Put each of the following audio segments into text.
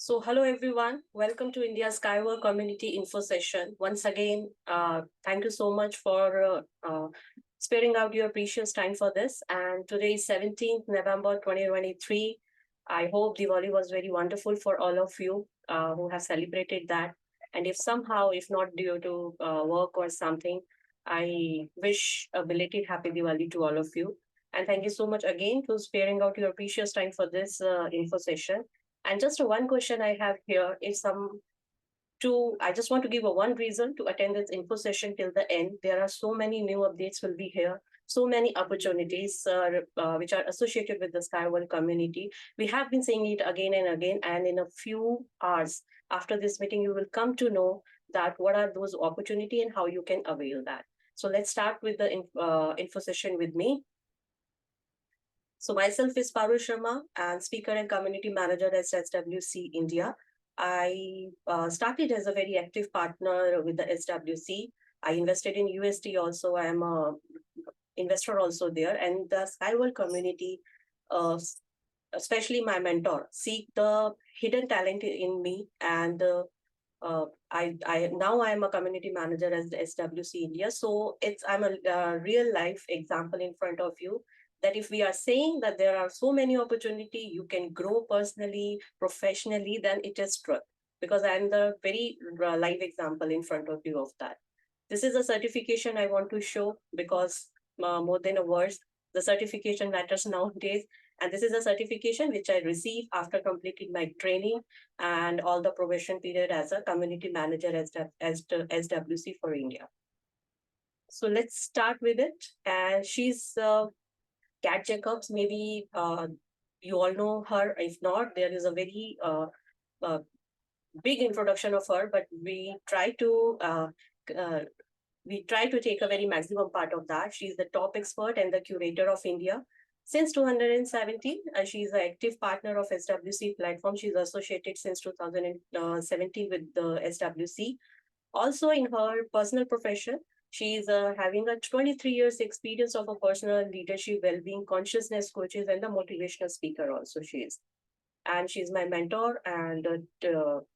So, hello everyone. Welcome to India's Skyward Community Info Session. Once again, thank you so much for sparing out your precious time for this. And today is 17th November 2023. I hope Diwali was very wonderful for all of you who have celebrated that. And if somehow, if not due to work or something, I wish a belated happy Diwali to all of you. And thank you so much again for sparing out your precious time for this info session. And just one question I have here is I just want to give a one reason to attend this info session till the end. There are so many new updates will be here, so many opportunities which are associated with the Skyward community. We have been saying it again and again, and in a few hours after this meeting, you will come to know that what are those opportunities and how you can avail that. So let's start with the info session with me. So myself is Parul Sharma and speaker and community manager at SWC India. I started as a very active partner with the SWC. I invested in UST also. I am a investor also there, and the Skyward community, especially my mentor, seek the hidden talent in me, and I now I am a community manager as the SWC India. So I'm a real life example in front of you that if we are saying that there are so many opportunity, you can grow personally, professionally, then it is truth. Because I'm the very live example in front of you of that. This is a certification I want to show because more than a words, the certification matters nowadays. And this is a certification which I received after completing my training and all the probation period as a community manager as SWC for India. So let's start with it. And she's Kat Jacobs. Maybe you all know her. If not, there is a very big introduction of her, but we try to take a very maximum part of that. She's the top expert and the curator of India. Since 2017, she's an active partner of SWC platform. She's associated since 2017 with the SWC. Also in her personal profession, she's having a 23 years experience of a personal leadership, well-being, consciousness coaches, and the motivational speaker also she is. And she's my mentor and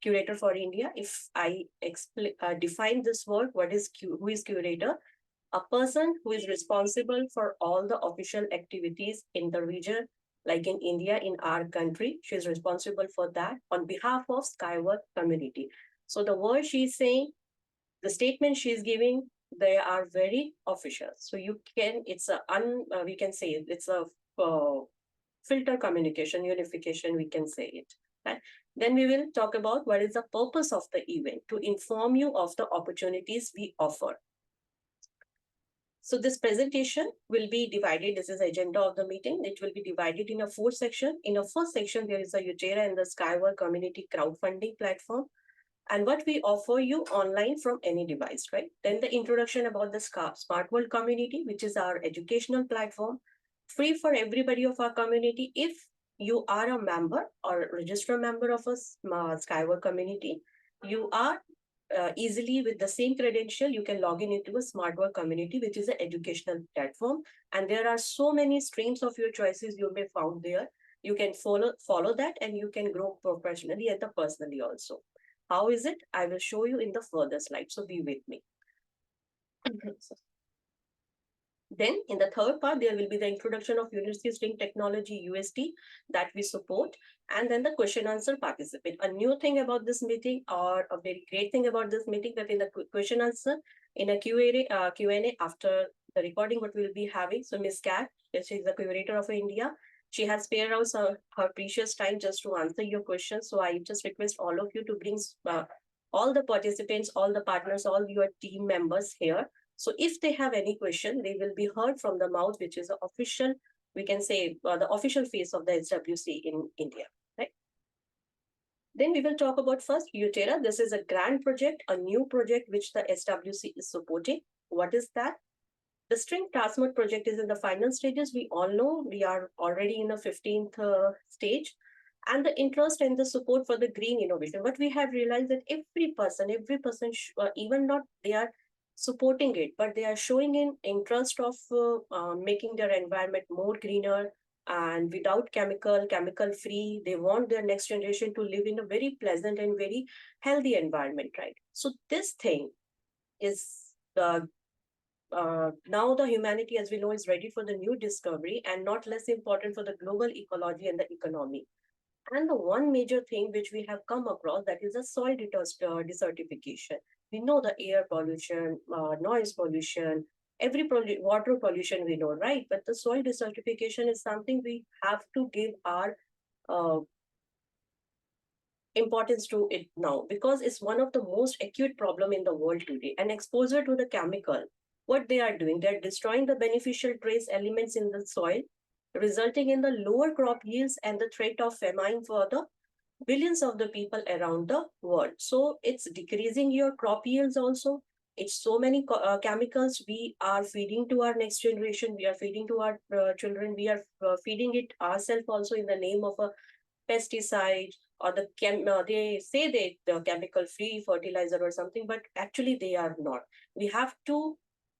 curator for India. If I define this word, who is curator? A person who is responsible for all the official activities in the region, like in India, in our country. She's responsible for that on behalf of Skyward community. So the word she's saying, the statement she's giving, they are very official. So you can, we can say it's a filter communication, unification, we can say it. Right? Then we will talk about what is the purpose of the event, to inform you of the opportunities we offer. So this presentation will be divided. This is the agenda of the meeting. It will be divided in a 4 section. In a first section, there is a uTerra and the Skyward community crowdfunding platform, and what we offer you online from any device, right? Then the introduction about the Smart World community, which is our educational platform, free for everybody of our community. If you are a member or a registered member of a Skyward community, you are easily with the same credential, you can log in into a Smart Work community, which is an educational platform. And there are so many streams of your choices you may found there. You can follow that and you can grow professionally and personally also. How is it? I will show you in the further slide. So be with me. Then in the third part, there will be the introduction of Unitsky String Technology UST that we support, and then the question answer participate. A new thing about this meeting, or a very great thing about this meeting, that in the question answer, in a Q&A after the recording, what we'll be having. So Ms. Kat, she is the curator of India. She has spared out her precious time just to answer your questions. So I just request all of you to bring all the participants, all the partners, all your team members here. So if they have any question, they will be heard from the mouth, which is the official, we can say the official face of the SWC in India, right? Then we will talk about first uTerra. This is a grand project, a new project which the SWC is supporting. What is that? The string transmit project is in the final stages. We all know we are already in the 15th stage. And the interest and the support for the green innovation. But we have realized that every person, even not they are supporting it, but they are showing in interest of making their environment more greener, and without chemical free. They want their next generation to live in a very pleasant and very healthy environment, right? So this thing is now the humanity, as we know, is ready for the new discovery, and not less important for the global ecology and the economy. And the one major thing which we have come across, that is the soil desertification. We know the air pollution, noise pollution, water pollution we know, right? But the soil desertification is something we have to give our uh, importance to it now, because it's one of the most acute problem in the world today. And exposure to the chemical, what they are doing, they're destroying the beneficial trace elements in the soil, resulting in the lower crop yields and the threat of famine for the billions of the people around the world. So it's decreasing your crop yields also. It's so many chemicals we are feeding to our next generation. We are feeding to our children. We are feeding it ourselves also in the name of a pesticide, or they say the chemical free fertilizer or something, but actually they are not. We have to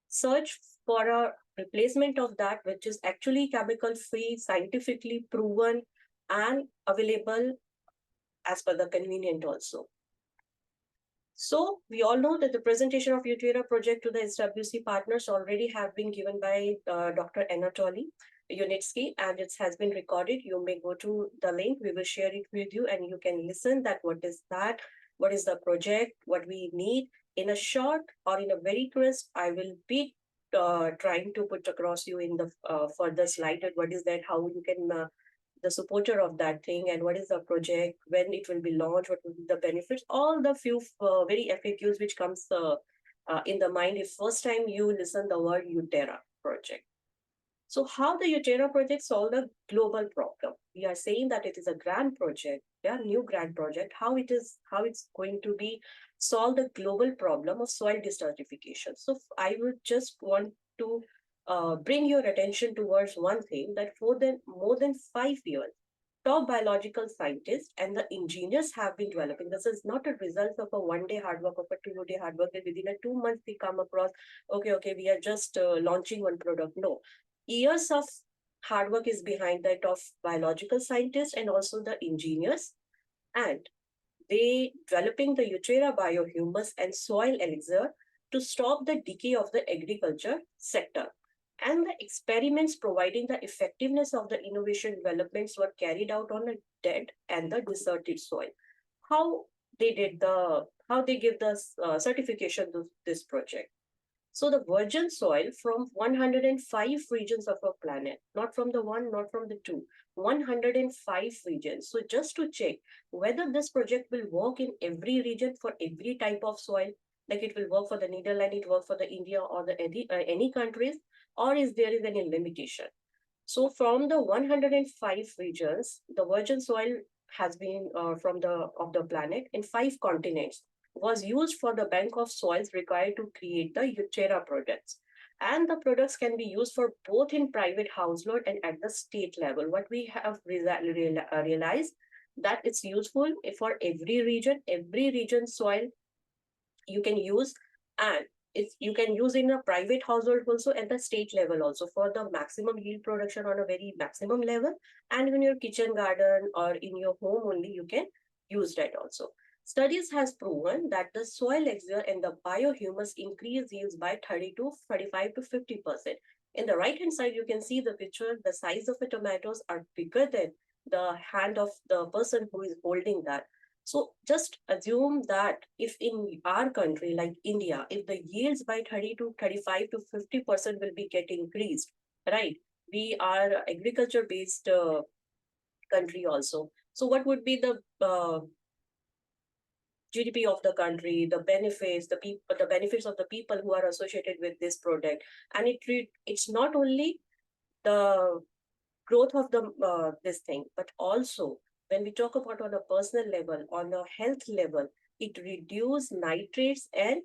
search for a replacement of that, which is actually chemical free, scientifically proven, and available as per the convenient also. So we all know that the presentation of uTerra project to the SWC partners already have been given by Dr. Anatoly Unitsky, and it has been recorded. You may go to the link. We will share it with you, and you can listen that what is that, what is the project, what we need. In a short or in a very crisp, I will be trying to put across you in the further slide that what is that, how you can the supporter of that thing, and what is the project, when it will be launched, what will be the benefits, all the few very FAQs which comes in the mind if first time you listen the word uTerra project. So how the uTerra project solve the global problem? We are saying that it is a grand project, yeah, new grand project. How it's going to be solve the global problem of soil desertification. So I would just want to bring your attention towards one thing, that for more than 5 years, top biological scientists and the engineers have been developing. This is not a result of a 1 day hard work, of a 2 day hard work, that within a 2 months we come across, okay, we are just launching one product. No, years of hard work is behind that of biological scientists and also the engineers, and they developing the uTerra biohumus and soil elixir to stop the decay of the agriculture sector. And the experiments providing the effectiveness of the innovation developments were carried out on a dead and the deserted soil. How they did how they give the certification to this project? So the virgin soil from 105 regions of our planet, not from the one, not from the two, 105 regions. So just to check whether this project will work in every region for every type of soil, like it will work for the Netherlands, it work for the India or the any countries, or is there is any limitation? So from the 105 regions, the virgin soil has been from the of the planet in 5 continents, was used for the bank of soils required to create the uTerra products. And the products can be used for both in private household and at the state level. What we have realized, that it's useful for every region soil you can use, and you can use in a private household also at the state level also for the maximum yield production on a very maximum level, and in your kitchen garden or in your home only you can use that also. Studies has proven that the soil elixir and the biohumus increase yields by 30 to 35 to 50%. In the right hand side you can see the picture, the size of the tomatoes are bigger than the hand of the person who is holding that. So just assume that if in our country like India, if the yields by 30 to 35 to 50% will be get increased, right? We are agriculture based country also. So what would be the GDP of the country, the benefits, the benefits of the people who are associated with this product, and it's not only the growth of the this thing, but also when we talk about on a personal level, on a health level, it reduce nitrates and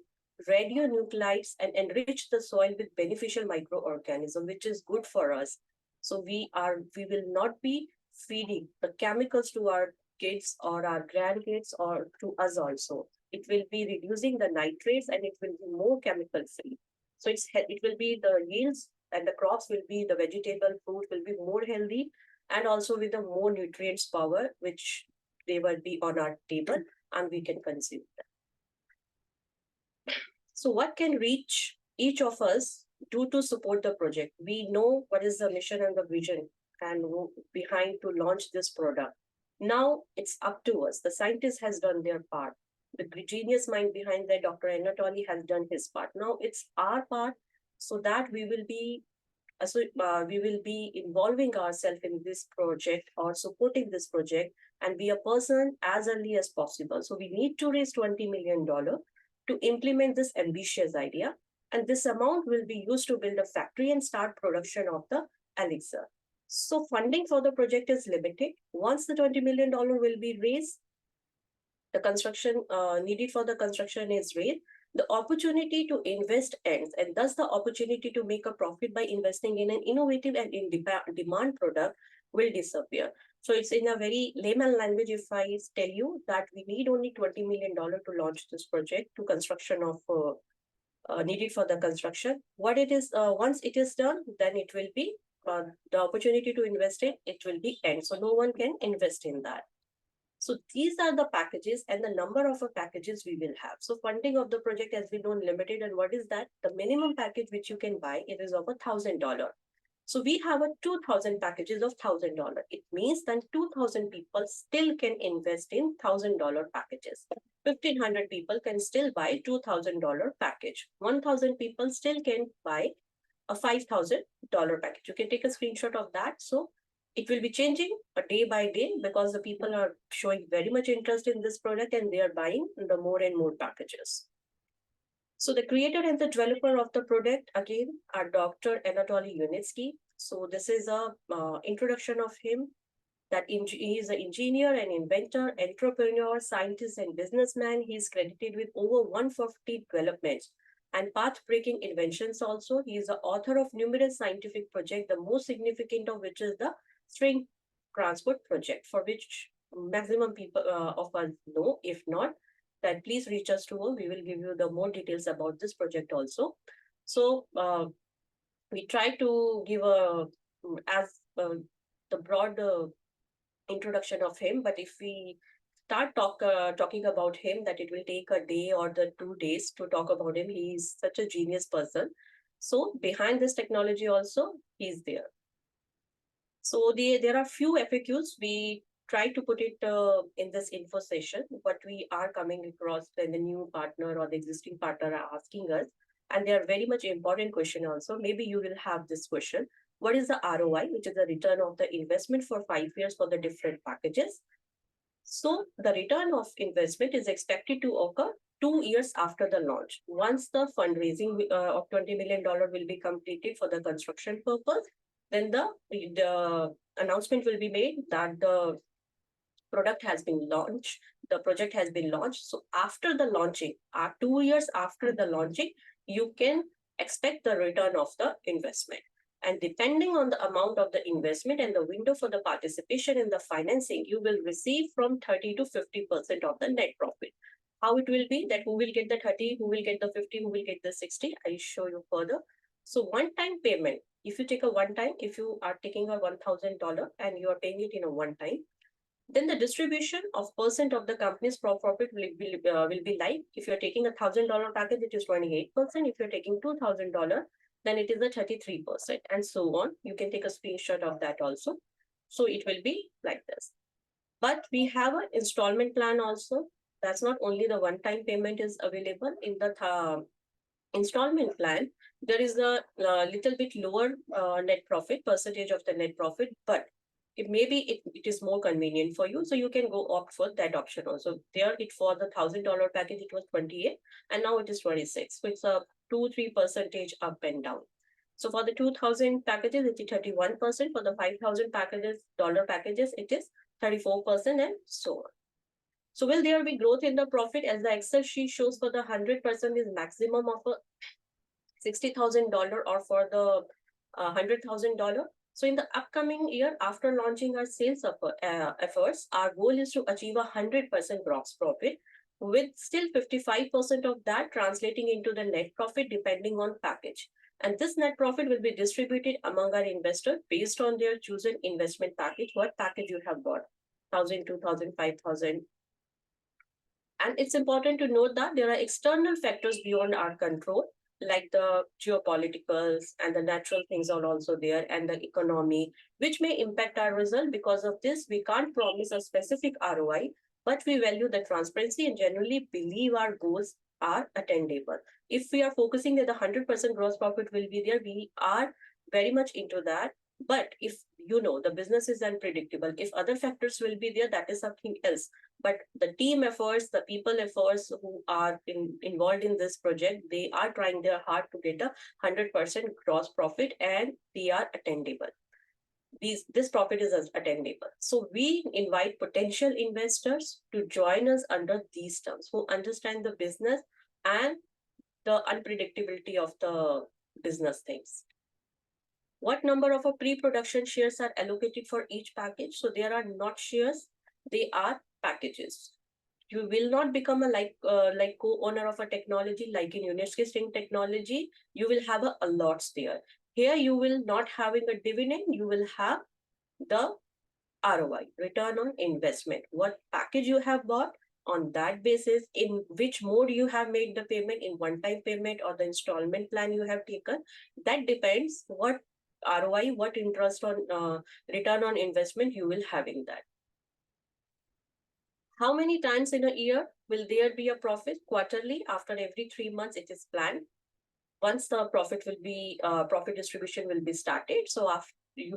radionuclides and enrich the soil with beneficial microorganisms, which is good for us. So we will not be feeding the chemicals to our kids or our grandkids or to us also. It will be reducing the nitrates and it will be more chemical free. So it will be the yields and the crops will be, the vegetable fruit will be more healthy, and also with the more nutrients power, which they will be on our table and we can consume them. So what can reach each of us do to support the project? We know what is the mission and the vision and behind to launch this product. Now it's up to us. The scientist has done their part. The genius mind behind that, Dr. Anatoly, has done his part. Now it's our part, so that we will be involving ourselves in this project or supporting this project and be a person as early as possible. So we need to raise $20 million to implement this ambitious idea. And this amount will be used to build a factory and start production of the elixir. So funding for the project is limited. Once the $20 million will be raised, the construction needed for the construction is raised, the opportunity to invest ends, and thus the opportunity to make a profit by investing in an innovative and in-demand product will disappear. So it's in a very layman language if I tell you that we need only $20 million to launch this project to construction of needed for the construction. What it is, once it is done, then it will be the opportunity to invest in, it will be end. So no one can invest in that. So these are the packages and the number of packages we will have. So funding of the project has been known limited. And what is that? The minimum package which you can buy, it is of $1,000. So we have a 2,000 packages of $1,000. It means that 2,000 people still can invest in $1,000 packages. 1,500 people can still buy $2,000 package. 1,000 people still can buy a $5,000 package. You can take a screenshot of that. So it will be changing day by day because the people are showing very much interest in this product and they are buying the more and more packages. So the creator and the developer of the product, again, are Dr. Anatoly Unitsky. So this is a introduction of him, that he is an engineer and inventor, entrepreneur, scientist, and businessman. He is credited with over 150 developments and path-breaking inventions also. He is the author of numerous scientific projects, the most significant of which is the string transport project, for which maximum people of us know. If not, then please reach us to us. We will give you the more details about this project also. So we try to give the broad introduction of him, but if we start talking about him, that it will take a day or the 2 days to talk about him. He is such a genius person. So behind this technology also, he's there. So there are few FAQs. We try to put it in this info session, but we are coming across when the new partner or the existing partner are asking us, and they are very much important question also. Maybe you will have this question. What is the ROI, which is the return of the investment for 5 years for the different packages? So the return of investment is expected to occur 2 years after the launch. Once the fundraising of $20 million will be completed for the construction purpose, then the announcement will be made that the product has been launched, the project has been launched. So after the launching, 2 years after the launching, you can expect the return of the investment. And depending on the amount of the investment and the window for the participation in the financing, you will receive from 30 to 50% of the net profit. How it will be, that who will get the 30, who will get the 50, who will get the 60, I'll show you further. So one-time payment, if you take a one-time, if you are taking a $1,000 and you are paying it in a one-time, then the distribution of percent of the company's profit will be like, if you're taking a $1,000 package, it is 28%. If you're taking $2,000, then it is a 33%, and so on. You can take a screenshot of that also. So it will be like this. But we have an installment plan also. That's not only the one-time payment is available. In the installment plan, there is a little bit lower net profit, percentage of the net profit, but it is more convenient for you. So you can go opt for that option also. There, for the $1,000 package, it was 28, and now it is 26. So it's a 2-3% up and down. So for the 2,000 packages, it is 31%. For the 5,000 packages, it is 34%, and so on. So will there be growth in the profit? As the Excel sheet shows, for the 100% is maximum of $60,000, or for the $100,000. So in the upcoming year, after launching our sales efforts, our goal is to achieve 100% gross profit, with still 55% of that translating into the net profit depending on package. And this net profit will be distributed among our investors based on their chosen investment package, what package you have bought, 1,000, 2,000, 5,000. And it's important to note that there are external factors beyond our control, like the geopoliticals and the natural things are also there, and the economy, which may impact our result. Because of this, we can't promise a specific ROI, but we value the transparency and generally believe our goals are attainable. If we are focusing that the 100% gross profit will be there, we are very much into that. But if the business is unpredictable, if other factors will be there, that is something else. But the team efforts, the people efforts who are involved in this project, they are trying their hard to get a 100% gross profit, and they are attainable. This profit is attainable. So we invite potential investors to join us under these terms, who understand the business and the unpredictability of the business things. What number of pre-production shares are allocated for each package? So there are not shares, they are packages. You will not become a co-owner of a technology like in Unitsky String Technology. You will have a lots there. Here you will not having a dividend. You will have the ROI, return on investment. What package you have bought, on that basis, in which mode you have made the payment, in one-time payment or the installment plan you have taken. That depends what ROI, what interest on return on investment you will have in that. How many times in a year will there be a profit? Quarterly, after every 3 months, it is planned. Once the profit distribution will be started. So after it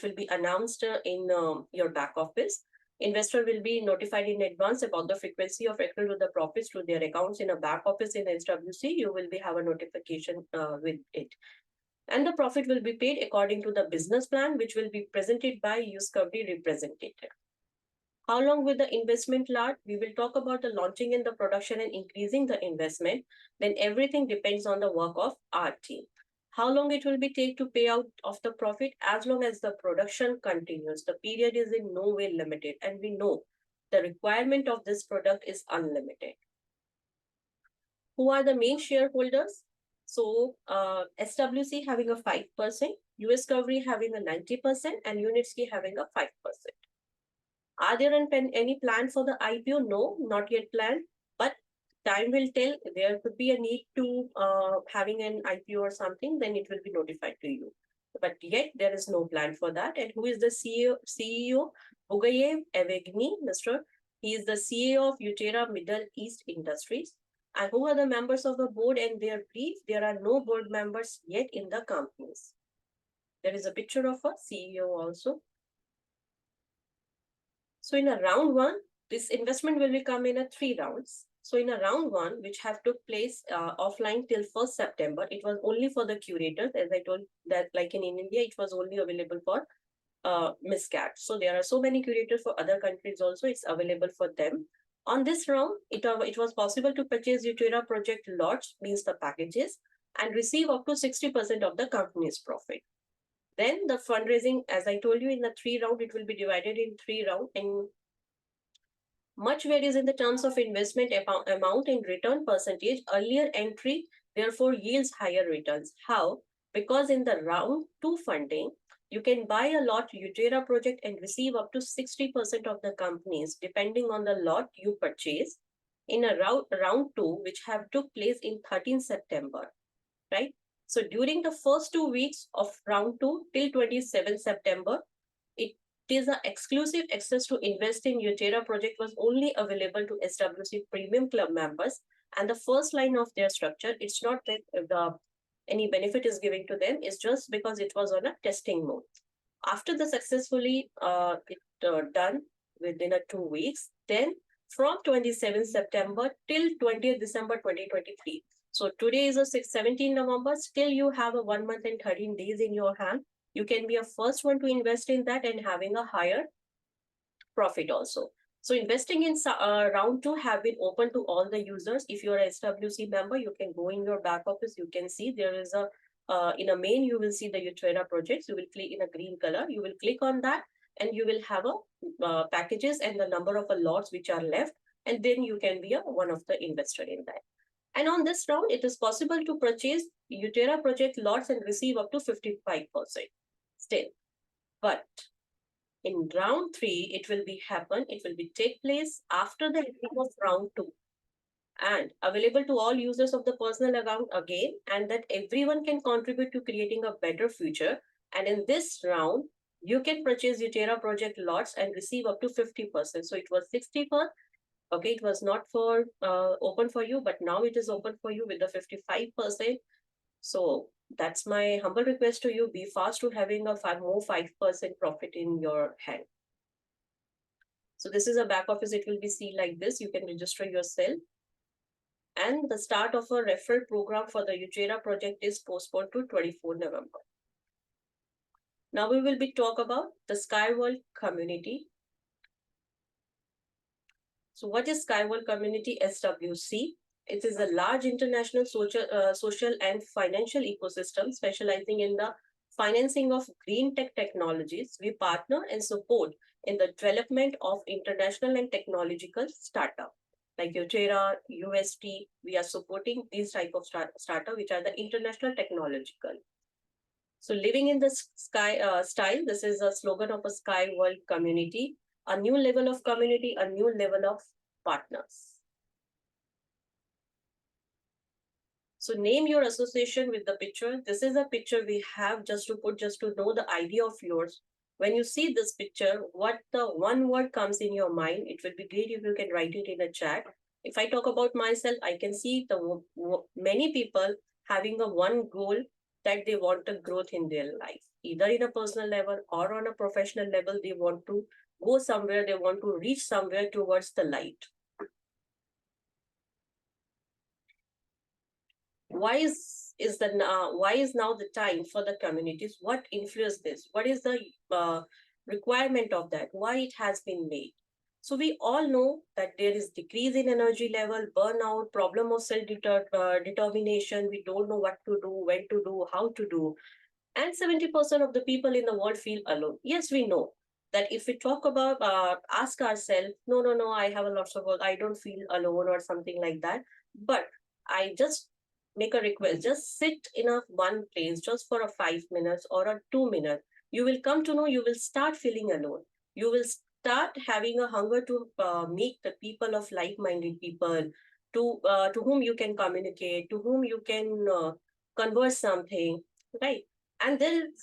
will be announced in your back office. Investor will be notified in advance about the frequency of accrual of the profits to their accounts in a back office in SWC. You will have a notification with it. And the profit will be paid according to the business plan, which will be presented by uSCOVD representative. How long will the investment last? We will talk about the launching and the production and increasing the investment. Then everything depends on the work of our team. How long it will be take to pay out of the profit? As long as the production continues. The period is in no way limited. And we know the requirement of this product is unlimited. Who are the main shareholders? So SWC having a 5%, uSCOVD having a 90%, and Unitsky having a 5%. Are there any plan for the IPO? No, not yet planned, but time will tell. There could be a need to having an IPO or something, then it will be notified to you. But yet there is no plan for that. And who is the CEO? Bugayev Evgeny, Mr. He is the CEO of uTerra Middle East Industries. And who are the members of the board and their brief? There are no board members yet in the companies. There is a picture of a CEO also. So in a round one, this investment will come in 3 rounds. So in a round one, which have took place offline till 1st September, it was only for the curators. As I told that, like in India, it was only available for MISCAT. So there are so many curators for other countries also, it's available for them. On this round, it was possible to purchase uTerra project lots, means the packages, and receive up to 60% of the company's profit. Then the fundraising, as I told you, in the 3 round, it will be divided in 3 rounds, and much varies in the terms of investment amount and return percentage. Earlier entry, therefore, yields higher returns. How? Because in the round 2 funding, you can buy a lot uTerra project and receive up to 60% of the companies, depending on the lot you purchase. In a round 2, which have took place in 13 September, right? So during the first 2 weeks of round 2 till 27 September, it is an exclusive access to invest in uTerra project was only available to SWC Premium Club members. And the first line of their structure, it's not that any benefit is given to them, it's just because it was on a testing mode. After the successfully done within 2 weeks, then from 27 September till 20th December 2023. So today is 17 November, still you have a 1 month and 13 days in your hand. You can be a first one to invest in that and having a higher profit also. So investing in round 2 have been open to all the users. If you're a SWC member, you can go in your back office. You can see there is in a main, you will see the uTerra projects. You will click in a green color. You will click on that and you will have a packages and the number of lots which are left. And then you can be one of the investor in that. And on this round, it is possible to purchase uTerra project lots and receive up to 55% still. But in round 3, it will be take place after the ending of round 2 and available to all users of the personal account again, and that everyone can contribute to creating a better future. And in this round, you can purchase uTerra project lots and receive up to 50%. So it was 60 first. Okay, it was not for open for you, but now it is open for you with the 55%. So that's my humble request to you. Be fast to having a 5% profit in your hand. So this is a back office. It will be seen like this. You can register yourself. And the start of a referral program for the uTerra project is postponed to 24 November. Now we will be talk about the SkyWorld community. So what is SkyWorld Community SWC? It is a large international social and financial ecosystem specializing in the financing of green tech technologies. We partner and support in the development of international and technological startup like uTerra, UST. We are supporting these type of startup which are the international technological. So living in the sky style, this is a slogan of a Sky World community, a new level of community, a new level of partners. So name your association with the picture. This is a picture we have just to know the idea of yours. When you see this picture, what the one word comes in your mind, it will be great if you can write it in a chat. If I talk about myself, I can see the many people having a one goal that they want a growth in their life, either in a personal level or on a professional level. They want to go somewhere, they want to reach somewhere towards the light. Why is now the time for the communities? What influenced this? What is the requirement of that? Why it has been made? So we all know that there is decrease in energy level, burnout, problem of self-determination. We don't know what to do, when to do, how to do. And 70% of the people in the world feel alone. Yes, we know that if we talk about, ask ourselves, no, I have a lots of work, I don't feel alone or something like that. But I just make a request, just sit in a one place just for a 5 minutes or a 2 minute. You will come to know, you will start feeling alone. You will start having a hunger to meet the people of like-minded people, to whom you can communicate, to whom you can converse something, right? And then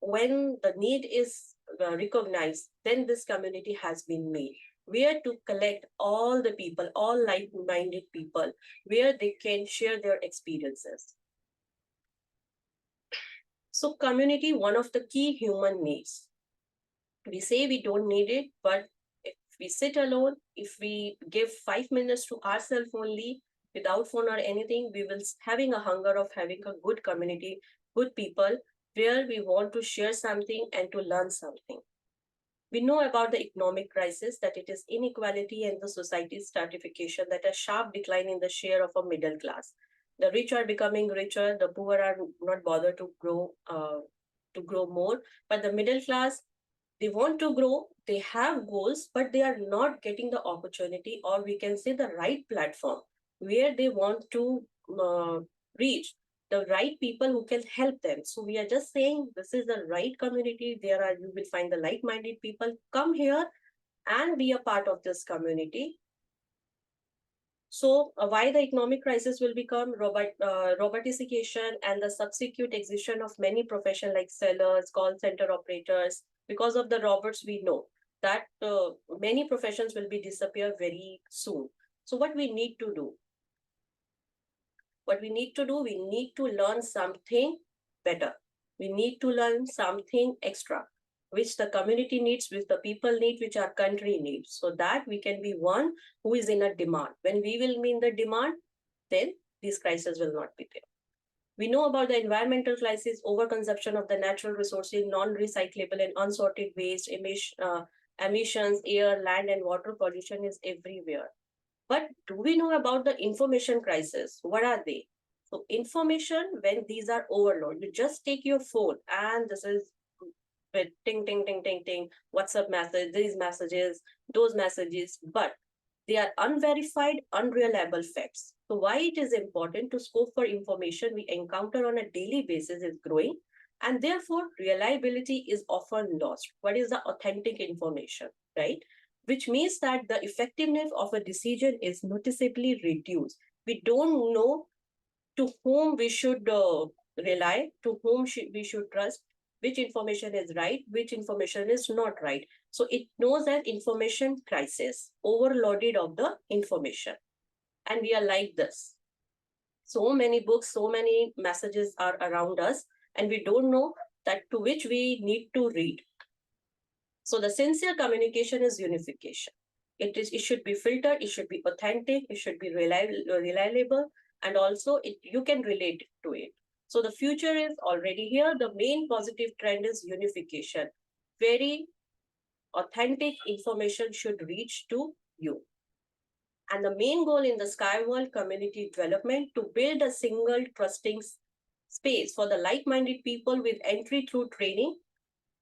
when the need is recognized, then this community has been made, where to collect all the people, all like-minded people, where they can share their experiences. So community, one of the key human needs. We say we don't need it, but if we sit alone, if we give 5 minutes to ourselves only, without phone or anything, we will having a hunger of having a good community, good people, where we want to share something and to learn something. We know about the economic crisis, that it is inequality and the society's stratification, that a sharp decline in the share of a middle class. The rich are becoming richer, the poor are not bothered to grow more, but the middle class, they want to grow, they have goals, but they are not getting the opportunity, or we can say the right platform where they want to reach the right people who can help them. So we are just saying this is the right community. You will find the like-minded people. Come here and be a part of this community. So why the economic crisis will become robotification and the subsequent extinction of many professions like sellers, call center operators. Because of the robots, we know that many professions will be disappear very soon. So what we need to do? We need to learn something better. We need to learn something extra, which the community needs, which the people need, which our country needs, so that we can be one who is in a demand. When we will be in the demand, then these crises will not be there. We know about the environmental crisis, overconsumption of the natural resources, non-recyclable and unsorted waste, emissions, air, land, and water pollution is everywhere. But do we know about the information crisis? What are they? So information, when these are overloaded, you just take your phone and this is ting, ting, ting, ting, ting, WhatsApp message, these messages, those messages. But They are unverified, unreliable facts. So why it is important to scope for information we encounter on a daily basis is growing, and therefore reliability is often lost. What is the authentic information, right? Which means that the effectiveness of a decision is noticeably reduced. We don't know to whom we should rely, to whom we should trust, which information is right, which information is not right. So it knows that information crisis, overloaded of the information. And we are like this. So many books, so many messages are around us, and we don't know that to which we need to read. So the sincere communication is unification. It should be filtered, it should be authentic, it should be reliable, and also you can relate to it. So the future is already here. The main positive trend is unification. Very authentic information should reach to you. And the main goal in the Skyworld community development to build a single trusting space for the like-minded people with entry through training,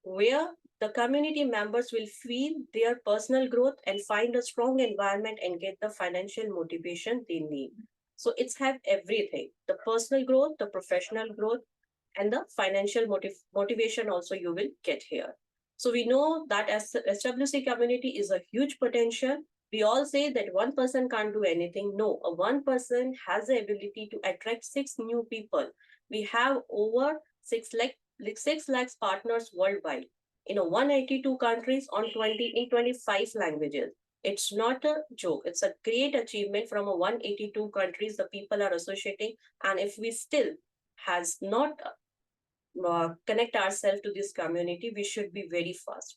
where the community members will feel their personal growth and find a strong environment and get the financial motivation they need. So it's have everything, the personal growth, the professional growth, and the financial motivation also you will get here. So we know that as the SWC community is a huge potential. We all say that one person can't do anything. No, a one person has the ability to attract 6 new people. We have over 6 lakhs partners worldwide in 182 countries on 25 languages. It's not a joke. It's a great achievement from 182 countries the people are associating. And if we still has not connect ourselves to this community, we should be very fast.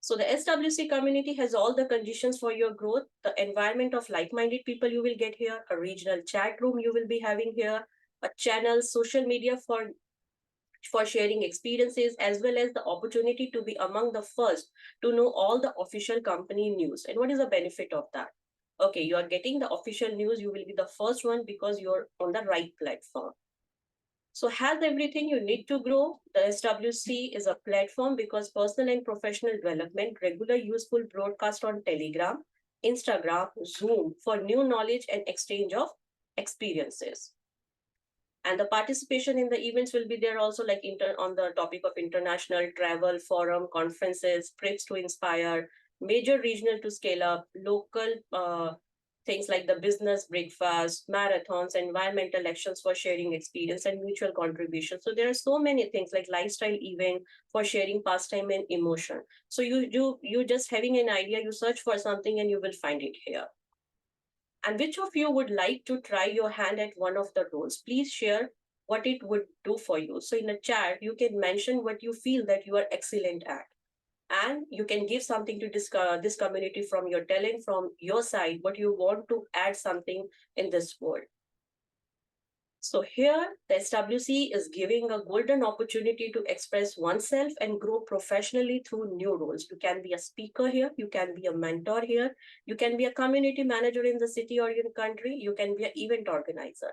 So the SWC community has all the conditions for your growth. The environment of like-minded people you will get here, a regional chat room you will be having here, a channel, social media for sharing experiences, as well as the opportunity to be among the first to know all the official company news. And what is the benefit of that? Okay, you are getting the official news, you will be the first one because you're on the right platform. So has everything you need to grow. The SWC is a platform because personal and professional development, regular useful broadcast on Telegram, Instagram, Zoom for new knowledge and exchange of experiences. And the participation in the events will be there also, like on the topic of international travel, forum, conferences, trips to inspire, major regional to scale up, local things like the business breakfast, marathons, environmental actions for sharing experience and mutual contribution. So there are so many things like lifestyle event for sharing pastime and emotion. So you just having an idea, you search for something and you will find it here. And which of you would like to try your hand at one of the roles? Please share what it would do for you. So in a chat, you can mention what you feel that you are excellent at. And you can give something to this community from your talent, from your side, what you want to add something in this world. So here, the SWC is giving a golden opportunity to express oneself and grow professionally through new roles. You can be a speaker here, you can be a mentor here, you can be a community manager in the city or your country, you can be an event organizer.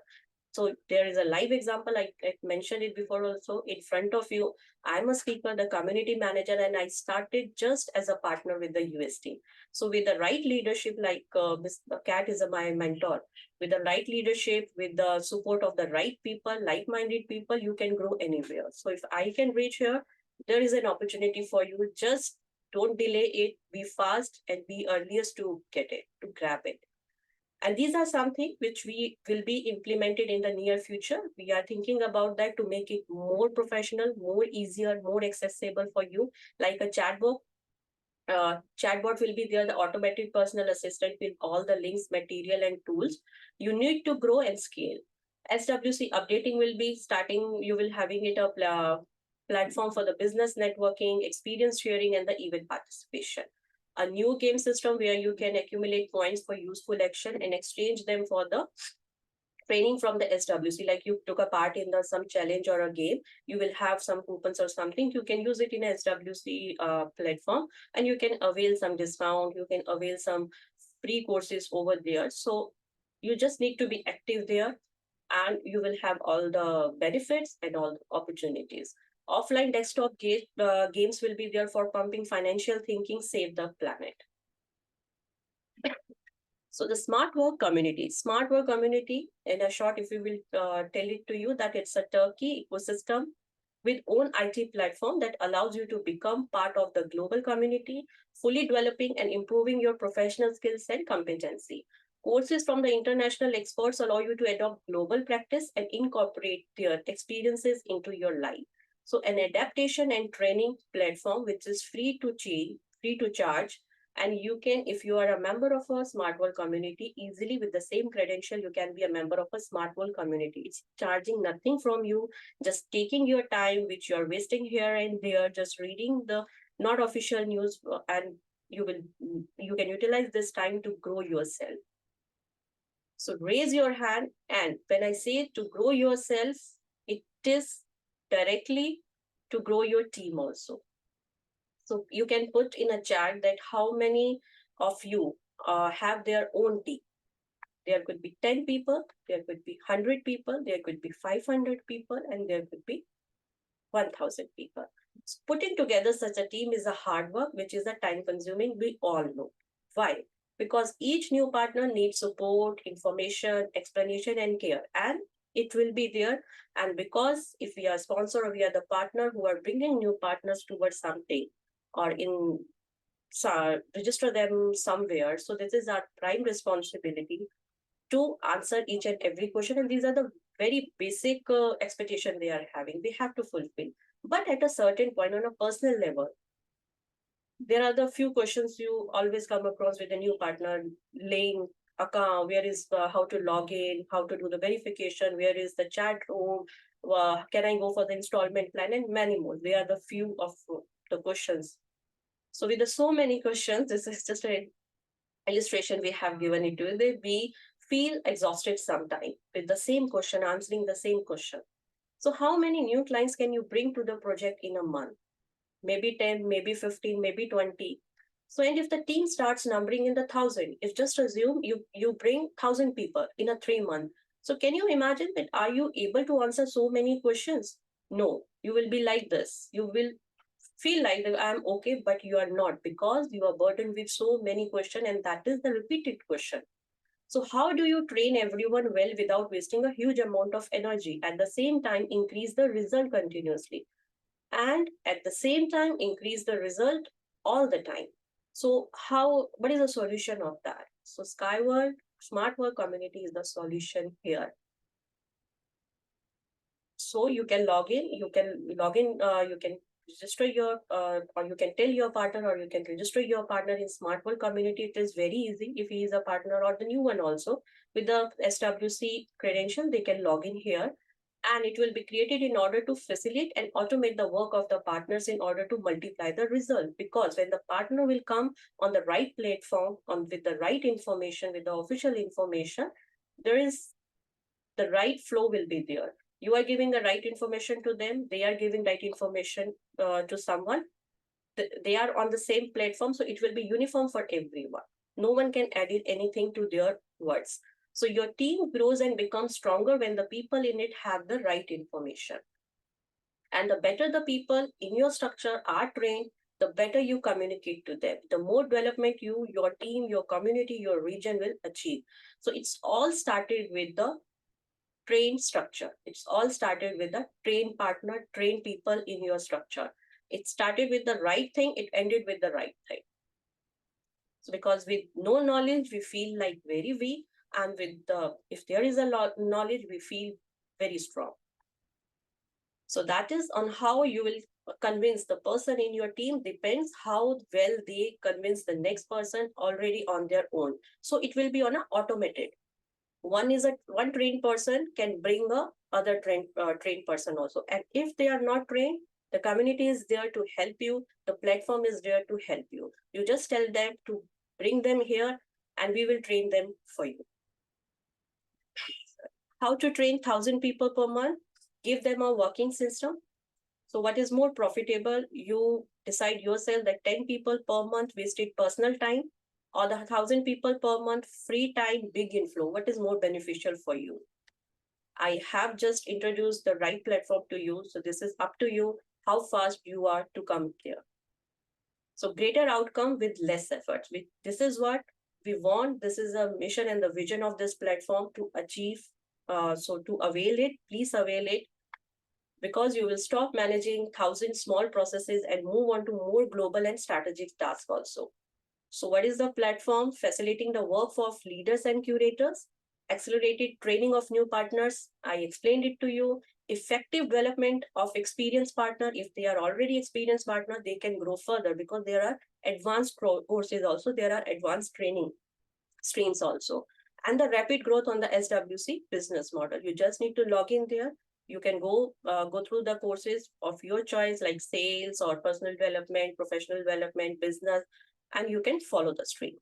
So there is a live example, I mentioned it before also, in front of you. I'm a speaker, the community manager, and I started just as a partner with the UST. So with the right leadership, like Ms. Kat is my mentor, with the right leadership, with the support of the right people, like-minded people, you can grow anywhere. So if I can reach here, there is an opportunity for you. Just don't delay it, be fast and be earliest to get it, to grab it. And these are something which we will be implemented in the near future. We are thinking about that to make it more professional, more easier, more accessible for you, like a chatbot. Chatbot will be there, the automated personal assistant with all the links, material, and tools. You need to grow and scale. SWC updating will be starting, you will having it a platform for the business networking, experience sharing, and the event participation. A new game system where you can accumulate points for useful action and exchange them for the training from the SWC. Like you took a part in some challenge or a game, you will have some coupons or something. You can use it in a SWC platform, and you can avail some discount. You can avail some free courses over there. So you just need to be active there, and you will have all the benefits and all the opportunities. Offline desktop games will be there for pumping financial thinking, save the planet. So the smart work community, in a short, if we will tell it to you, that it's a Turkey ecosystem with own IT platform that allows you to become part of the global community, fully developing and improving your professional skills and competency. Courses from the international experts allow you to adopt global practice and incorporate their experiences into your life. So an adaptation and training platform which is free to charge, and you can, if you are a member of a smart world community, easily with the same credential you can be a member of a smart world community. It's charging nothing from you, just taking your time which you're wasting here and there, just reading the not official news, and you will you can utilize this time to grow yourself. So raise your hand, and when I say to grow yourself, it is directly to grow your team also. So you can put in a chat that how many of you have their own team. There could be 10 people, there could be 100 people, there could be 500 people, and there could be 1,000 people. So putting together such a team is a hard work, which is a time consuming. We all know. Why? Because each new partner needs support, information, explanation, and care. And it will be there. And because if we are sponsor or we are the partner who are bringing new partners towards something, or in register them somewhere. So this is our prime responsibility to answer each and every question. And these are the very basic expectation they are having. They have to fulfill. But at a certain point on a personal level, there are the few questions you always come across with a new partner, laying account, where is how to log in, how to do the verification, where is the chat room, can I go for the installment plan, and many more. They are the few of the questions. So with the so many questions, this is just a illustration we have given it to you. We feel exhausted sometimes with the same question, answering the same question. So how many new clients can you bring to the project in a month? Maybe 10, maybe 15, maybe 20. So, and if the team starts numbering in the thousand, if just assume you bring 1,000 people in a 3 month. So can you imagine that are you able to answer so many questions? No, you will be like this. You will feel like that I'm okay, but you are not, because you are burdened with so many questions, and that is the repeated question. So how do you train everyone well without wasting a huge amount of energy? At the same time, increase the result continuously, and at the same time increase the result all the time. So what is the solution of that? So Skyward Smart Work Community is the solution here. So you can log in, you can register your or you can tell your partner, or you can register your partner in Smart World Community. It is very easy. If he is a partner or the new one also, with the SWC credential, they can log in here, and it will be created in order to facilitate and automate the work of the partners in order to multiply the result. Because when the partner will come on the right platform, on with the right information, with the official information, there is the right flow will be there. You are giving the right information to them, they are giving right information to someone. They are on the same platform, so it will be uniform for everyone. No one can edit anything to their words. So your team grows and becomes stronger when the people in it have the right information. And the better the people in your structure are trained, the better you communicate to them, the more development you, your team, your community, your region will achieve. So it's all started with the trained structure. It's all started with a trained partner, trained people in your structure. It started with the right thing, it ended with the right thing. So because with no knowledge, we feel like very weak, and with the if there is a lot knowledge, we feel very strong. So that is on how you will convince the person in your team, depends how well they convince the next person already on their own. So it will be on a automated. One trained person can bring a other trained person also. And if they are not trained, the community is there to help you. The platform is there to help you. You just tell them to bring them here, and we will train them for you. How to train 1,000 people per month? Give them a working system. So what is more profitable? You decide yourself that 10 people per month wasted personal time, or the 1,000 people per month free time, big inflow. What is more beneficial for you? I have just introduced the right platform to you. So this is up to you how fast you are to come there. So greater outcome with less effort. This is what we want, this is a mission and the vision of this platform to achieve. So to avail it, please avail it, because you will stop managing 1,000 small processes and move on to more global and strategic tasks also. So what is the platform? Facilitating the work of leaders and curators, accelerated training of new partners. I explained it to you. Effective development of experienced partner. If they are already experienced partner, they can grow further because there are advanced courses also. There are advanced training streams also. And the rapid growth on the SWC business model. You just need to log in there. You can go through the courses of your choice, like sales or personal development, professional development, business, and you can follow the stream.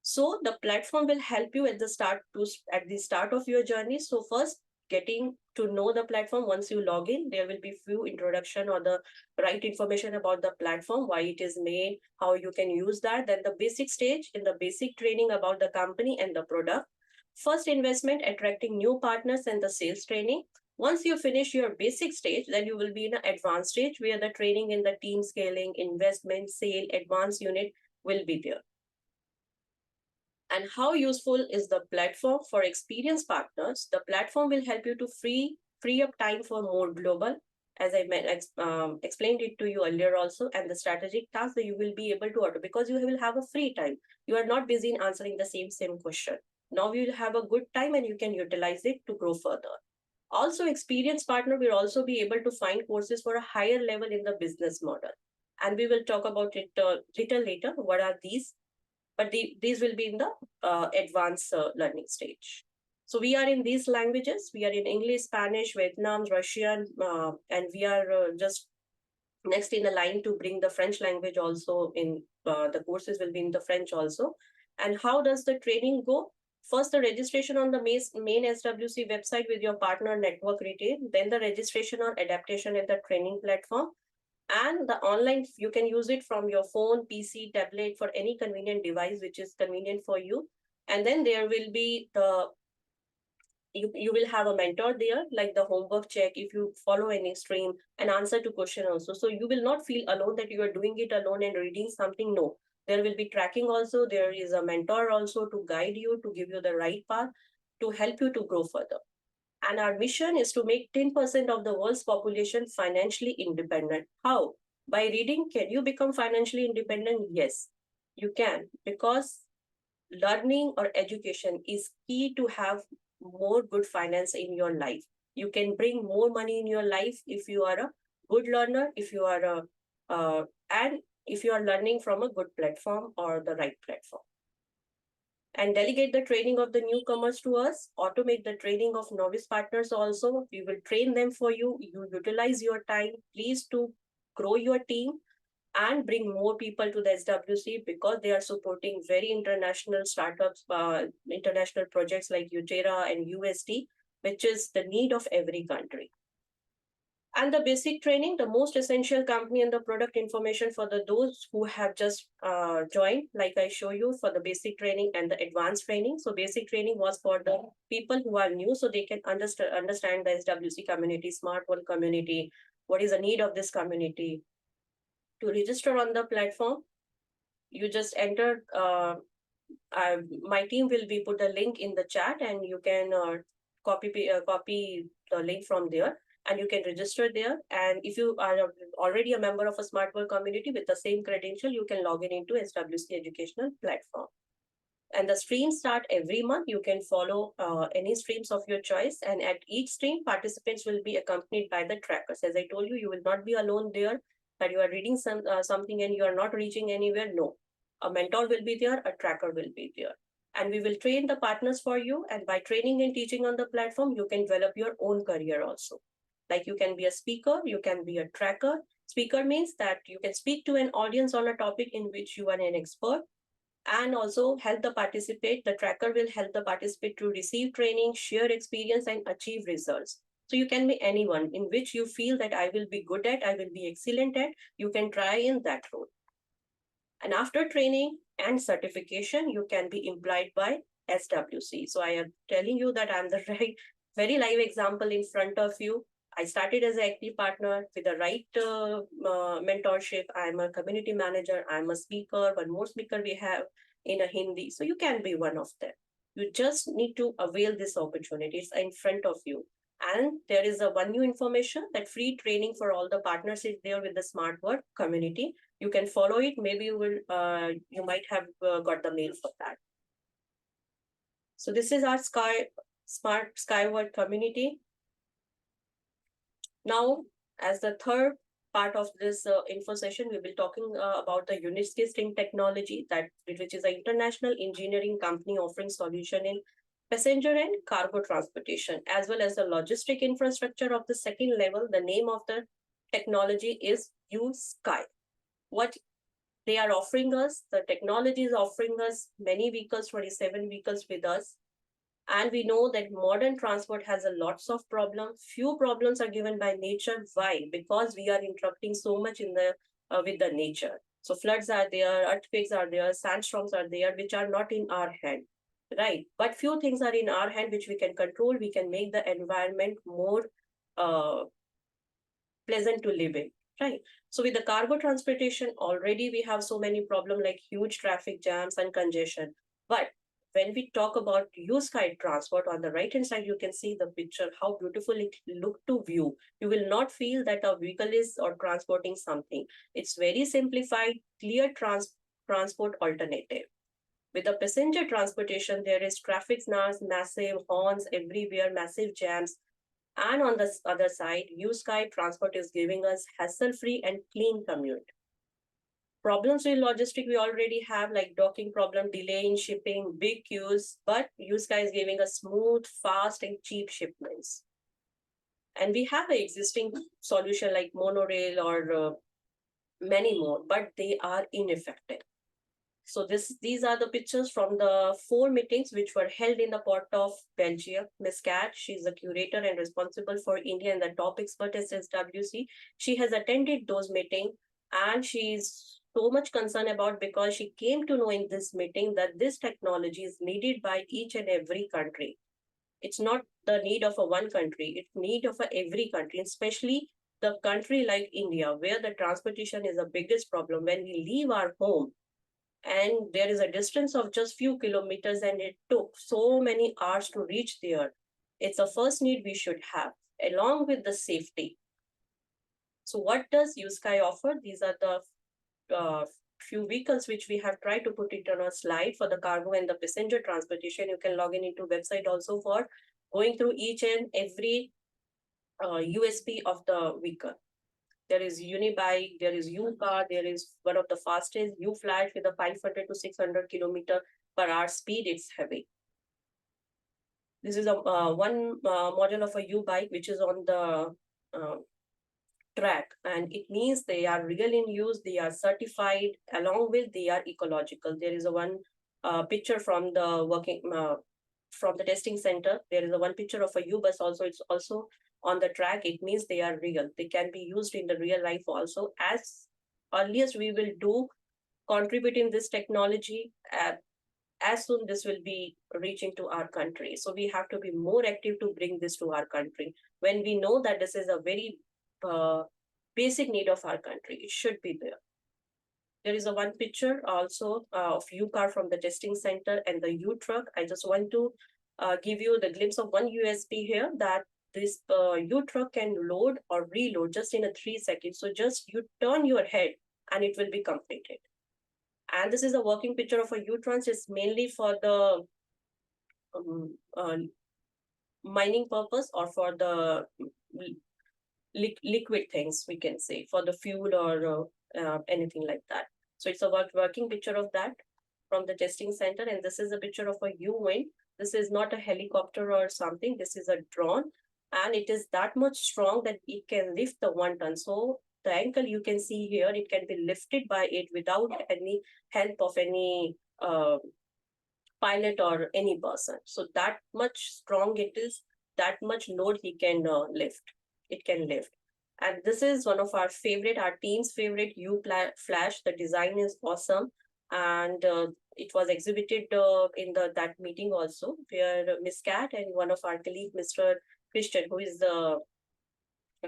So the platform will help you at the start of your journey. So first, getting to know the platform. Once you log in, there will be few introduction or the right information about the platform, why it is made, how you can use that. Then the basic stage, in the basic training about the company and the product. First investment, attracting new partners, and the sales training. Once you finish your basic stage, then you will be in an advanced stage where the training in the team scaling, investment, sale, advanced unit will be there. And how useful is the platform for experienced partners? The platform will help you to free up time for more global, as I explained it to you earlier also, and the strategic tasks that you will be able to auto, because you will have a free time. You are not busy in answering the same question. Now you will have a good time and you can utilize it to grow further. Also, experienced partner will also be able to find courses for a higher level in the business model. And we will talk about it little later. What are these? But these will be in the advanced learning stage. So we are in these languages. We are in English, Spanish, Vietnam, Russian, and we are just next in the line to bring the French language also in. The courses will be in the French also. And how does the training go? First, the registration on the main SWC website with your partner network retail, then the registration or adaptation at the training platform. And the online, you can use it from your phone, PC, tablet, for any convenient device which is convenient for you. And then there will be you will have a mentor there, like the homework check, if you follow any stream, and answer to question also. So you will not feel alone that you are doing it alone and reading something. No, there will be tracking also. There is a mentor also to guide you, to give you the right path, to help you to grow further. And our mission is to make 10% of the world's population financially independent. How? By reading, can you become financially independent? Yes, you can, because learning or education is key to have more good finance in your life. You can bring more money in your life if you are a good learner, if you are and if you are learning from a good platform or the right platform. And delegate the training of the newcomers to us, automate the training of novice partners also. We will train them for you. You utilize your time, please, to grow your team and bring more people to the SWC, because they are supporting very international startups, international projects like uTerra and USD, which is the need of every country. And the basic training, the most essential company and the product information for those who have just joined, like I show you for the basic training and the advanced training. So basic training was for the people who are new, so they can understand the SWC community, Smart World community, what is the need of this community. To register on the platform, you just enter, my team will be put a link in the chat, and you can copy the link from there, and you can register there. And if you are already a member of a Smart World community with the same credential, you can log in into SWC educational platform. And the streams start every month. You can follow any streams of your choice. And at each stream, participants will be accompanied by the trackers. As I told you, you will not be alone there, that you are reading something and you are not reaching anywhere. No, a mentor will be there, a tracker will be there. And we will train the partners for you. And by training and teaching on the platform, you can develop your own career also. Like you can be a speaker, you can be a tracker. Speaker means that you can speak to an audience on a topic in which you are an expert, and also help the participate. The tracker will help the participate to receive training, share experience, and achieve results. So you can be anyone in which you feel that I will be good at, I will be excellent at, you can try in that role. And after training and certification, you can be employed by SWC. So I am telling you that I'm the very live example in front of you. I started as an active partner with the right mentorship. I'm a community manager. I'm a speaker. One more speaker we have in a Hindi. So you can be one of them. You just need to avail this opportunity. It's in front of you. And there is a one new information that free training for all the partners is there with the smart work community. You can follow it. Maybe you might have got the mail for that. So this is our smart skyward community. Now, as the third part of this info session, we will be talking about the Unitsky String Technology, which is an international engineering company offering solution in passenger and cargo transportation, as well as the logistic infrastructure of the second level. The name of the technology is uSky. What they are offering us, the technology is offering us many vehicles, 27 vehicles with us. And we know that modern transport has a lots of problems. Few problems are given by nature. Why? Because we are interrupting so much in the with the nature. So floods are there, earthquakes are there, sandstorms are there, which are not in our hand, right? But few things are in our hand which we can control. We can make the environment more pleasant to live in, right? So with the cargo transportation, already we have so many problems like huge traffic jams and congestion. But when we talk about uSky transport, on the right hand side, you can see the picture, how beautiful it look to view. You will not feel that a vehicle is or transporting something. It's very simplified, clear transport alternative. With the passenger transportation, there is traffic snarls, massive horns everywhere, massive jams. And on the other side, uSky transport is giving us hassle-free and clean commute. Problems with logistic we already have, like docking problem, delay in shipping, big queues, but uSky is giving us smooth, fast, and cheap shipments. And we have an existing solution like monorail or many more, but they are ineffective. So these are the pictures from the 4 meetings which were held in the port of Belgium. Ms. Kat, she's the curator and responsible for India and the top expert at SWC. She has attended those meetings and she's so much concerned about, because she came to know in this meeting that this technology is needed by each and every country. It's not the need of a one country, it's need of every country, especially the country like India, where the transportation is the biggest problem. When we leave our home, and there is a distance of just few kilometers and it took so many hours to reach there. It's the first need we should have, along with the safety. So what does uSky offer? These are the few vehicles which we have tried to put it on a slide for the cargo and the passenger transportation. You can log in into website also for going through each and every USP of the vehicle. There is Unibike, there is uCar, there is one of the fastest uFlash with a 500 to 600 kilometer per hour speed. It's heavy. This is a one model of a uBike which is on the track, and it means they are real in use, they are certified, along with they are ecological. There is a one picture from the from the testing center. There is a one picture of a U-bus also. It's also on the track. It means they are real. They can be used in the real life also. As earliest we will do contributing this technology, as soon this will be reaching to our country. So we have to be more active to bring this to our country. When we know that this is a very basic need of our country, it should be there. There is a one picture also of uCar from the testing center and the uTruck. I just want to give you the glimpse of one USP here, that this uTruck can load or reload just in a 3 seconds. So just you turn your head and it will be completed. And this is a working picture of a uTrans. It's mainly for the mining purpose or for the liquid things, we can say, for the fuel or anything like that. So it's a working picture of that from the testing center. And this is a picture of a U-wing. This is not a helicopter or something. This is a drone. And it is that much strong that it can lift the 1 ton. So the ankle you can see here, it can be lifted by it without any help of any pilot or any person. So that much strong it is, that much load he can lift. It can lift. And this is one of our favorite, our team's favorite uFlash. The design is awesome. And it was exhibited in that meeting also, where Ms. Kat and one of our colleagues, Mr. Christian, who is the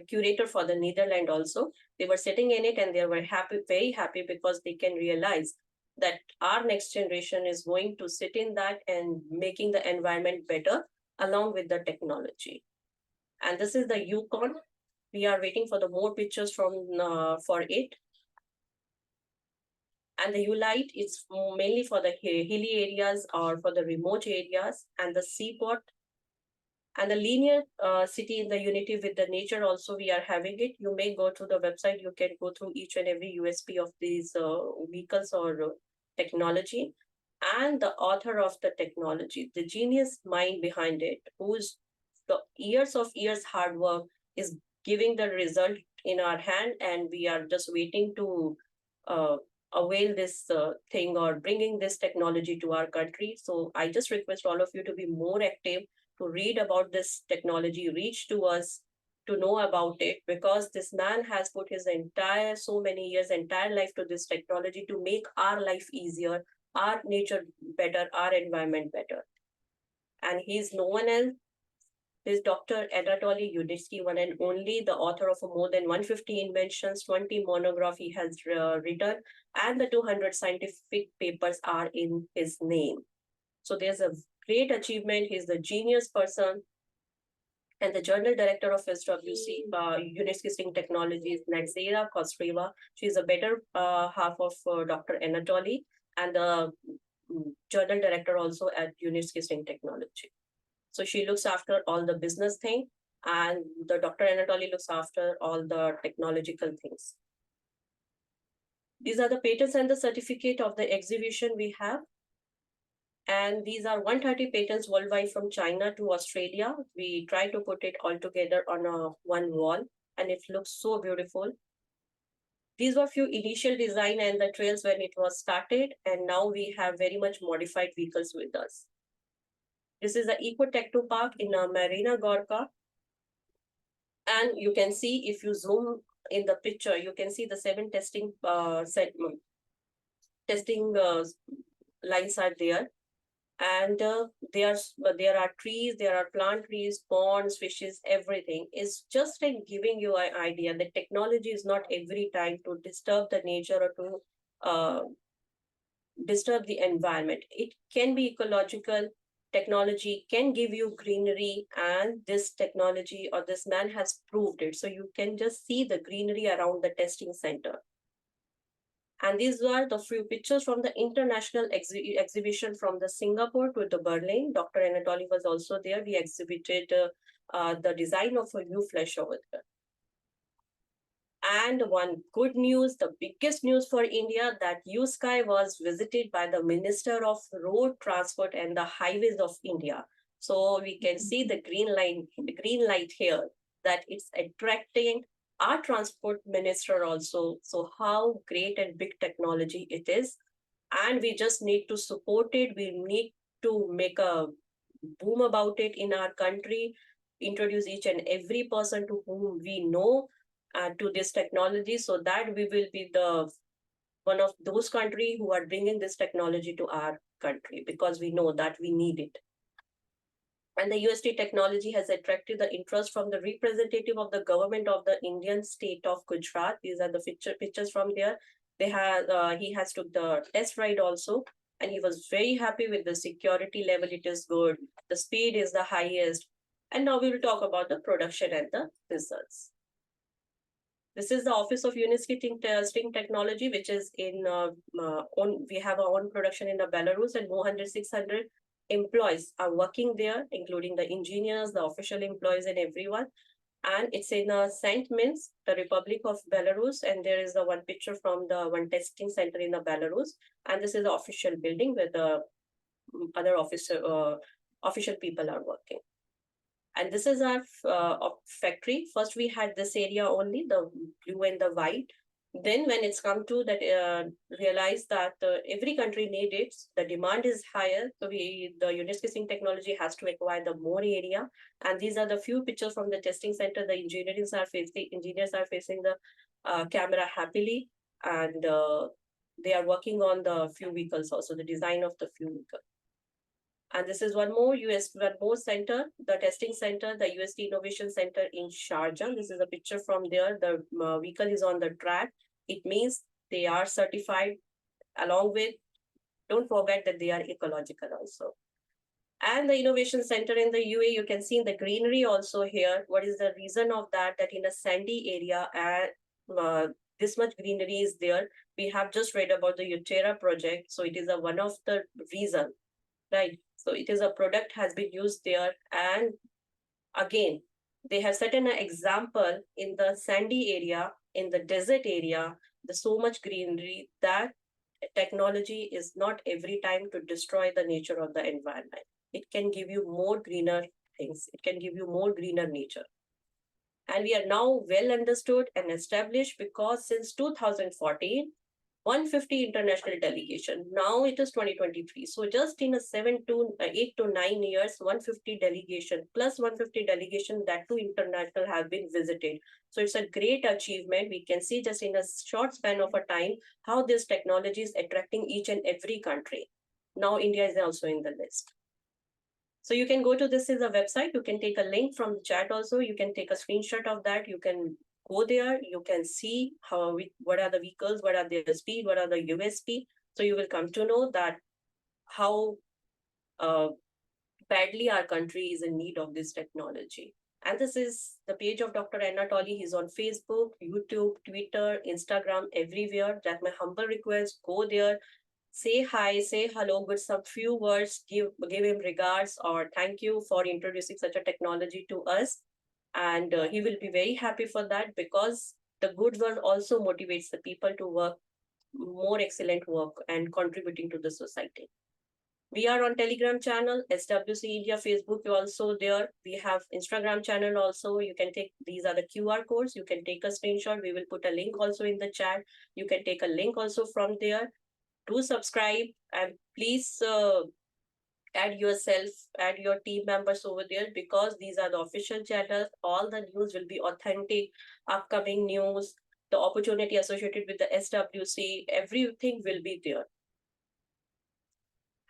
curator for the Netherlands also, they were sitting in it and they were happy, very happy, because they can realize that our next generation is going to sit in that and making the environment better along with the technology. And this is the Yukon. We are waiting for the more pictures for it. And the Ulite is mainly for the hilly areas or for the remote areas, and the seaport and the linear city in the unity with the nature also we are having it. You may go to the website, you can go through each and every USP of these vehicles or technology, and the author of the technology, the genius mind behind it, whose the years hard work is giving the result in our hand, and we are just waiting to uh, avail this thing or bringing this technology to our country. So I just request all of you to be more active, to read about this technology, reach to us to know about it, because this man has put his entire, so many years, entire life to this technology to make our life easier, our nature better, our environment better. And he's no one else. Is Dr. Anatoly Unitsky, one and only, the author of more than 150 inventions, 20 monographs he has written, and the 200 scientific papers are in his name. So there's a great achievement. He's the genius person. And the journal director of SWC, Unitsky String Technologies, Naxera Kostreva. She's a better half of Dr. Anatoly, and the journal director also at Unitsky String Technology. So she looks after all the business thing, and the Dr. Anatoly looks after all the technological things. These are the patents and the certificate of the exhibition we have. And these are 130 patents worldwide from China to Australia. We try to put it all together on one wall, and it looks so beautiful. These were few initial design and the trails when it was started, and now we have very much modified vehicles with us. This is the Ecotechno Park in Marina Gorka. And you can see, if you zoom in the picture, you can see the 7 testing lines are there. And there are trees, there are plant trees, ponds, fishes, everything. Is just like giving you an idea that technology is not every time to disturb the nature or to disturb the environment. It can be ecological. Technology can give you greenery, and this technology or this man has proved it. So you can just see the greenery around the testing center. And these were the few pictures from the international exhibition from the Singapore to the Berlin. Dr. Anatoly was also there. We exhibited the design of a new flesh over there. And one good news, the biggest news for India, that uSky was visited by the Minister of Road Transport and the Highways of India. So we can see the green light here, that it's attracting our transport minister also. So how great and big technology it is. And we just need to support it. We need to make a boom about it in our country, introduce each and every person to whom we know to this technology, so that we will be the one of those countries who are bringing this technology to our country, because we know that we need it. And the UST technology has attracted the interest from the representative of the government of the Indian state of Gujarat. These are the pictures from there. He has took the test ride also, and he was very happy with the security level. It is good. The speed is the highest. And now we will talk about the production and the results. This is the office of Unitsky String Technology, which is in we have our own production in the Belarus, and more than 600 employees are working there, including the engineers, the official employees, and everyone. And it's in Saint Minsk, the Republic of Belarus, and there is the one picture from the one testing center in the Belarus. And this is the official building where the other official people are working. And this is our factory. First, we had this area only, the blue and the white. Then when it's come to that, realize that every country needs it, the demand is higher. So the Unitsky String Technology has to acquire the more area. And these are the few pictures from the testing center. The engineers are facing the camera happily. And they are working on the few vehicles also, the design of the few vehicles. And this is one more center, the testing center, the UST Innovation Center in Sharjah. This is a picture from there. The vehicle is on the track. It means they are certified along with don't forget that they are ecological also. And the innovation center in the UAE, you can see in the greenery also here. What is the reason of that? That in a sandy area, and this much greenery is there. We have just read about the uTerra project, so it is a one of the reason, right? So it is a product has been used there, and again, they have set an example in the sandy area, in the desert area. There's so much greenery that technology is not every time to destroy the nature of the environment. It can give you more greener things. It can give you more greener nature. And we are now well understood and established because since 2014, 150 international delegation. Now it is 2023. So just in a 8 to 9 years, 150 delegation plus 150 delegation that too international have been visited. So it's a great achievement. We can see just in a short span of a time how this technology is attracting each and every country. Now India is also in the list. So you can go to this is a website. You can take a link from the chat also. You can take a screenshot of that. You can go there. You can see what are the vehicles, what are their speed, what are the USP. So you will come to know that how badly our country is in need of this technology. And this is the page of Dr. Anatoly. He's on Facebook, YouTube, Twitter, Instagram, everywhere. That's my humble request. Go there, say hi, say hello with some few words, give him regards or thank you for introducing such a technology to us. And he will be very happy for that, because the good one also motivates the people to work more excellent work and contributing to the society. We are on Telegram channel, SWC India, Facebook also there. We have Instagram channel also. You can take, these are the QR codes. You can take a screenshot. We will put a link also in the chat. You can take a link also from there. Do subscribe, and please add yourself, add your team members over there, because these are the official channels. All the news will be authentic, upcoming news, the opportunity associated with the SWC, everything will be there.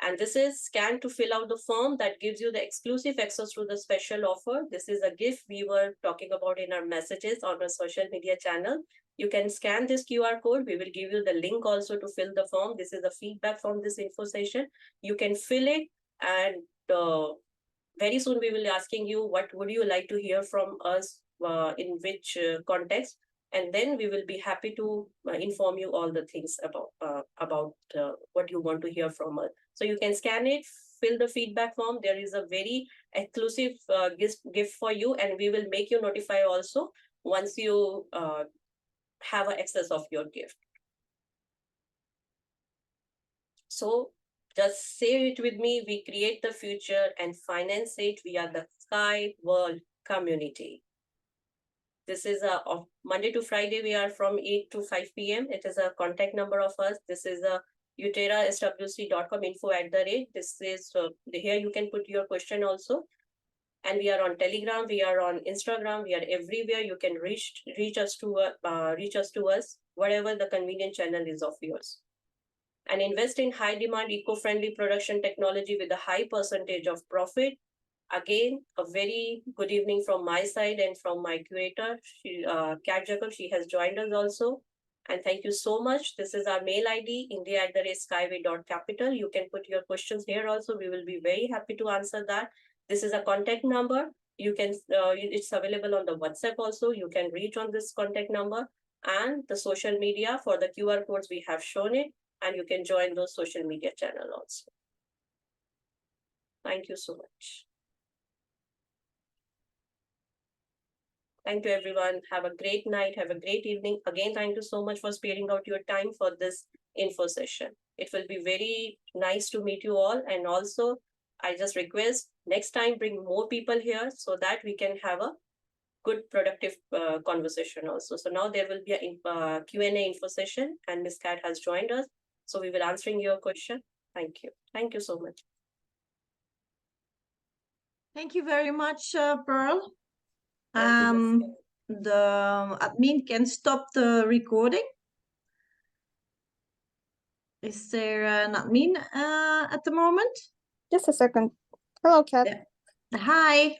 And this is scan to fill out the form that gives you the exclusive access to the special offer. This is a gift we were talking about in our messages on our social media channel. You can scan this QR code. We will give you the link also to fill the form. This is the feedback from this info session. You can fill it, and very soon we will be asking you what would you like to hear from us, in which context. And then we will be happy to inform you all the things about what you want to hear from us. So you can scan it, fill the feedback form. There is a very exclusive gift for you, and we will make you notify also once you have access of your gift. So just say it with me: we create the future and finance it via the Sky World community. This is of Monday to Friday. We are from 8 to 5 p.m. It is a contact number of us. This is a uTerra swc.com info@. This is here you can put your question also. And we are on Telegram. We are on Instagram. We are everywhere. You can reach us to us, whatever the convenient channel is of yours. And invest in high demand, eco-friendly production technology with a high percentage of profit. Again, a very good evening from my side and from my curator, Kat Jacob. She has joined us also. And thank you so much. This is our mail ID, india@skyway.capital. You can put your questions here also. We will be very happy to answer that. This is a contact number. You can, it's available on the WhatsApp also. You can reach on this contact number, and the social media for the QR codes we have shown it, and you can join those social media channel also. Thank you so much. Thank you, everyone. Have a great night. Have a great evening. Again, thank you so much for sparing out your time for this info session. It will be very nice to meet you all. And also, I just request next time bring more people here so that we can have a good productive conversation also. So now there will be a Q&A info session, and Ms. Kat has joined us. So we will answering your question. Thank you. Thank you so much. Thank you very much, Pearl. Thank you, The admin can stop the recording. Is there an admin at the moment? Just a second. Hello, Kat. Yeah. Hi.